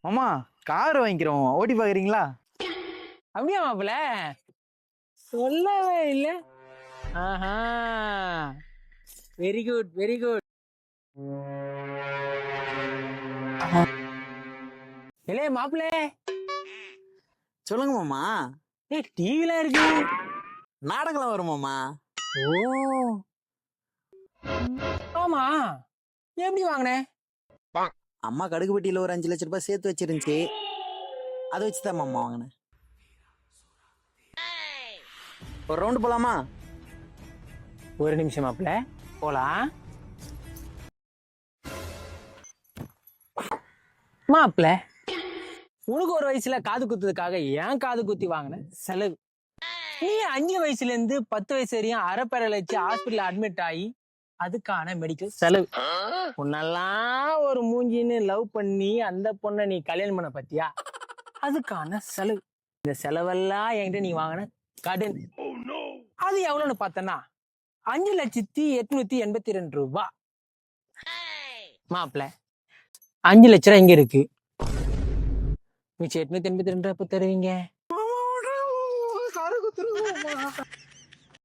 மாமா கார் வாங்கிக்கிறோம், ஓட்டி பாக்குறீங்களா? அப்படியா மாப்பிள? சொல்லவே இல்ல. ஆஹா, வெரி குட் வெரி குட். இல்லே மாப்பிள, சொல்லுங்க மாமா. டிவிலாம் இருக்கு. நாடகம் வருமாமா? ஓ ஆமா, எப்படி வாங்கினே? அம்மா கடுகு பெட்டியில ஒரு 5 லட்சம் ரூபாய் சேர்த்து வச்சிருந்துச்சு, அதை வச்சுதான் மாமா வாங்கினேன். ஒரு ரவுண்டு போலாமா? ஒரு நிமிஷம் மாப்பிள, போலாம். மாப்பிள, உனக்கு ஒரு வயசுல காது குத்துறதுக்காக ஏன் காது குத்தி வாங்கின செலவு. நீ 5 வயசுல இருந்து 10 வயசு வரையும் அரைப்பரலைச்சு ஹாஸ்பிட்டல் அட்மிட் ஆகி அதுக்கான மெடிக்கல் செலவு. உன்னெல்லாம் ஒரு மூஞ்சின்னு லவ் பண்ணி அந்த பொண்ணை நீ கல்யாணம் பண்ண பத்தியா, அதுக்கான செலவு. இந்த செலவெல்லாம் என்கிட்ட நீ வாங்கின கடன். அது எவ்வளவுன்னு பார்த்தனா 5,882 ரூபாய். மாப்பிள, 5 லட்சம் ரூபாய் எங்க இருக்கு? மிச்சம் 882 எப்ப தருவீங்க?